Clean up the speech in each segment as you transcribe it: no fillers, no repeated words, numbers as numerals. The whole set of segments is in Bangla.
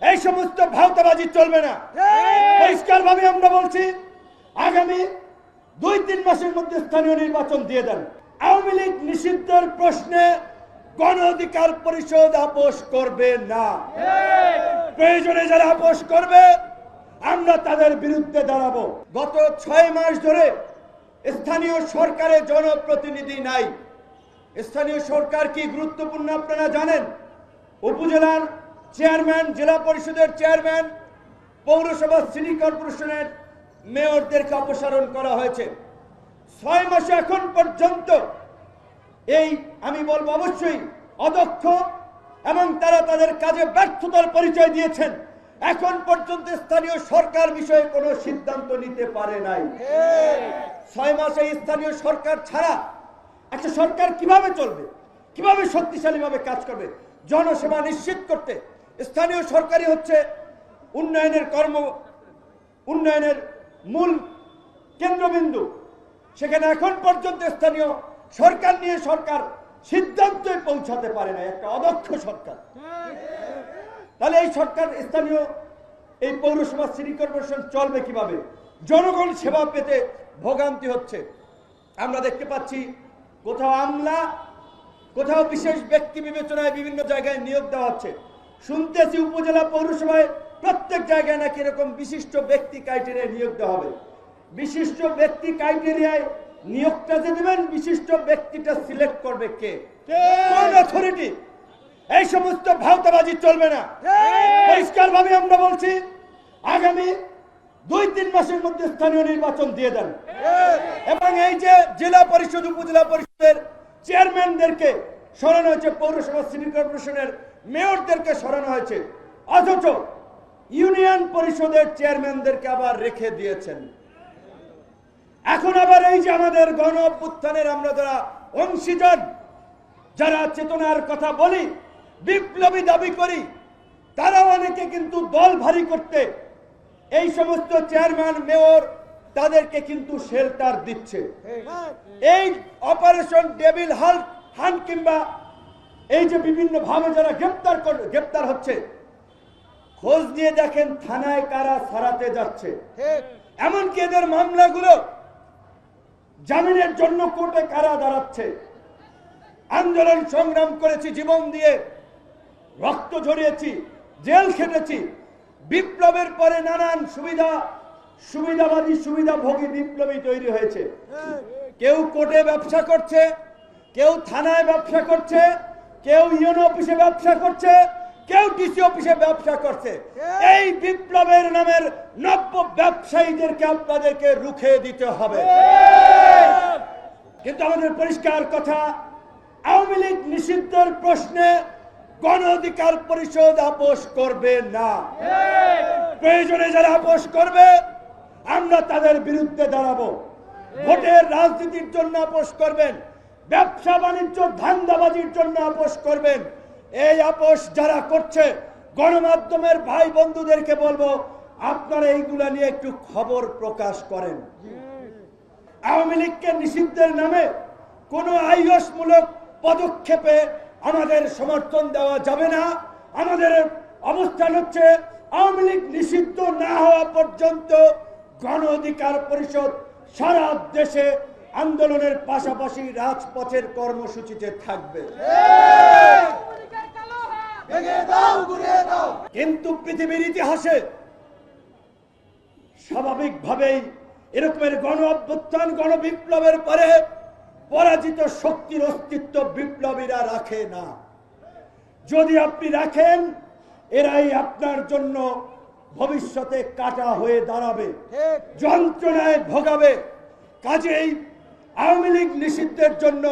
এই সমস্ত ভাওতাবাজি চলবে না। পরিষ্কারভাবে আমরা বলছি, আগামী 2-3 মাসের মধ্যে স্থানীয় নির্বাচন দিয়ে দেন। আওয়ামী লীগ নিষিদ্ধের প্রশ্নে গণ অধিকার পরিষদ আপোষ করবে না। প্রয়োজনে যারা আপোষ করবে আমরা তাদের বিরুদ্ধে দাঁড়াবো। গত 6 মাস ধরে স্থানীয় সরকারে জনপ্রতিনিধি নাই। স্থানীয় সরকার কি গুরুত্বপূর্ণ আপনারা জানেন? উপজেলার চেয়ারম্যান, জেলা পরিষদের চেয়ারম্যান, পৌরসভা, সিটি কর্পোরেশনের মেয়রদেরকে অপসারণ করা হয়েছে। 6 মাসে এখন পর্যন্ত এই আমি বলবো অবশ্যই অদক্ষ এবং তারা তাদের কাজে ব্যর্থতার পরিচয় দিয়েছেন। এখন পর্যন্ত স্থানীয় সরকার বিষয়ে কোনো সিদ্ধান্ত নিতে পারে নাই। 6 মাসে স্থানীয় সরকার ছাড়া একটা সরকার কিভাবে চলবে, কিভাবে শক্তিশালীভাবে কাজ করবে? জনসেবা নিশ্চিত করতে স্থানীয় সরকারই হচ্ছে উন্নয়নের মূল কেন্দ্রবিন্দু। সেখানে এখন পর্যন্ত স্থানীয় সরকার নিয়ে সরকার সিদ্ধান্তে পৌঁছাতে পারে না, একটা অদক্ষ সরকার। তাহলে এই সরকার, স্থানীয় এই পৌরসভা, সিটি কর্পোরেশন চলবে কিভাবে? জনগণ সেবা পেতে ভোগান্তি হচ্ছে। আমরা দেখতে পাচ্ছি কোথাও আমলা, কোথাও বিশেষ ব্যক্তি বিবেচনায় বিভিন্ন জায়গায় নিয়োগ দেওয়া হচ্ছে। শুনতেছি উপজেলা পৌরসভায় প্রত্যেক জায়গায় নাকি এরকম বিশিষ্ট ব্যক্তি ক্রাইটেরিয়ায় নিয়োগ দেওয়া হবে। বিশিষ্ট ব্যক্তি ক্রাইটেরিয়ায় নিয়োগটা যে দেবেন, বিশিষ্ট ব্যক্তিটা সিলেক্ট করবে কে? কোন অথরিটি? এই সমস্ত ভাওতাবাজি চলবে না। পরিষ্কারভাবে আমরা বলছি, আগামী 2-3 মাসের মধ্যে স্থানীয় নির্বাচন দিয়ে দেন। এবং এই যে জেলা পরিষদ, উপজেলা পরিষদের চেয়ারম্যানদেরকে সরানো হয়েছে, পৌরসভা, সিটি কর্পোরেশনের মেয়রদেরকে সরানো হয়েছে, অথচ ইউনিয়ন পরিষদের চেয়ারম্যানদেরকে আবার রেখে দিয়েছেন। এখন আবার এই যে আমাদের গণ অভ্যুত্থানের আমরা যারা অংশীদার, যারা চেতনার কথা বলি, বিপ্লবী দাবি করি, তারা অনেকে কিন্তু দল ভারী করতে এই সমস্ত চেয়ারম্যান, মেয়র তাদেরকে কিন্তু শেল্টার দিচ্ছে। এই অপারেশন ডেভিল হান্ট কিংবা এই যে বিভিন্ন ভাবে যারা গ্রেপ্তার হচ্ছে, খোঁজ নিয়ে দেখেন থানায় কারা ছাড়াতে যাচ্ছে। এমনকি এদের মামলাগুলো জামিনের জন্য কোর্টে কারা দাঁড়াচ্ছে। আন্দোলন সংগ্রাম করেছি, জীবন দিয়ে রক্ত ঝরিয়েছি, জেল খেটেছি। বিপ্লবের পরে নানান সুবিধাবাদী, সুবিধাভোগী বিপ্লবী তৈরি হয়েছে। কেউ কোর্টে ব্যবসা করছে, কেউ থানায় ব্যবসা করছে, কেউ ইউনো অফিসে ব্যবসা করছে, কেউ ডিসি অফিসে ব্যবসা করছে। এই বিপ্লবের নামের নব্য ব্যবসায়ীদেরকে আপনাদেরকে রুখে দিতে হবে। কিন্তু আমাদের পরিষ্কার কথা, আওয়ামী লীগ নিষিদ্ধের প্রশ্নে গণ অধিকার পরিষদ আপোষ করবে না। প্রয়োজনে যারা আপোষ করবে আমরা তাদের বিরুদ্ধে দাঁড়াবো। ভোটের রাজনীতির জন্য আপোষ করবেন, ব্যবসা বাণিজ্য ধান্দাবাজির জন্য আপোষ করবেন। এই আপোষ যারা করছে, গণমাধ্যমের ভাই বন্ধুদেরকে বলবো, আপনারা এইগুলা নিয়ে একটু খবর প্রকাশ করেন। আওয়ামী লীগকে নিষিদ্ধের নামে কোনো আইয়সমূলক পদক্ষেপে আমাদের সমর্থন দেওয়া যাবে না। আমাদের অবস্থান হচ্ছে, আওয়ামী লীগ নিষিদ্ধ না হওয়া পর্যন্ত গণ অধিকার পরিষদ সারা দেশে আন্দোলনের পাশাপাশি রাজপথের কর্মসূচিতে থাকবে। কিন্তু পৃথিবীর ইতিহাসে স্বাভাবিকভাবেই এরকমের গণ অভ্যুত্থান, গণ বিপ্লবের পরে পরাজিত শক্তির অস্তিত্ব বিপ্লবীরা রাখে না। যদি আপনি রাখেন, এরাই আপনার জন্য ভবিষ্যতে কাটা হয়ে দাঁড়াবে, যন্ত্রণায় ভোগাবে। কাজেই আওয়ামী লীগ নিষিদ্ধের জন্য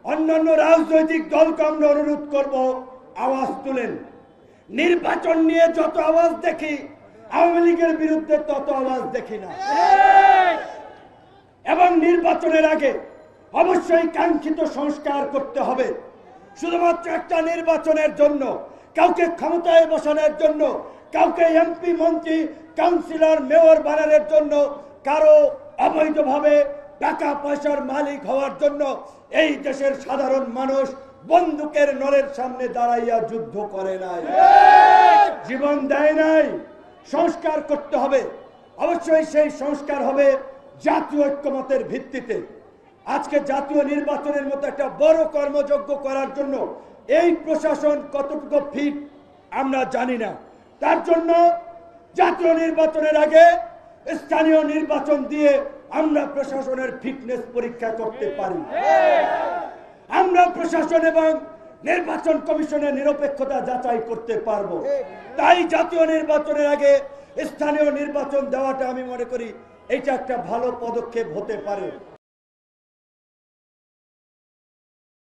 অন্যান্য রাজনৈতিক দলকে আমরা অনুরোধ করব, আওয়াজ তুলেন। নির্বাচন নিয়ে যত আওয়াজ দেখি, আওয়ামী লীগের বিরুদ্ধে তত আওয়াজ দেখি না। এবং নির্বাচনের আগে অবশ্যই কাঙ্ক্ষিত সংস্কার করতে হবে। শুধুমাত্র একটা নির্বাচনের জন্য, কাউকে ক্ষমতায় বসানোর জন্য, কাউকে এমপি, মন্ত্রী, কাউন্সিলর, মেয়র বানানোর জন্য, কারো অবৈধভাবে টাকা পয়সার মালিক হওয়ার জন্য এই দেশের সাধারণ মানুষ বন্দুকের নলের সামনে দাঁড়াইয়া যুদ্ধ করে নাই, জীবন দেয় নাই। সংস্কার করতে হবে, অবশ্যই সেই সংস্কার হবে জাতীয় ঐক্যমতের ভিত্তিতে। আজকে জাতীয় নির্বাচনের মতো একটা বড় কর্মযজ্ঞ করার জন্য এই প্রশাসন কতটুকু ফিট আমরা জানি না। তার জন্য জাতীয় নির্বাচনের আগে স্থানীয় নির্বাচন দিয়ে আমরা প্রশাসনের ফিটনেস পরীক্ষা করতে পারি। আমরা প্রশাসন এবং নির্বাচন কমিশনের নিরপেক্ষতা যাচাই করতে পারবো। তাই জাতীয় নির্বাচনের আগে স্থানীয় নির্বাচন দেওয়াটা আমি মনে করি এটা একটা ভালো পদক্ষেপ হতে পারে।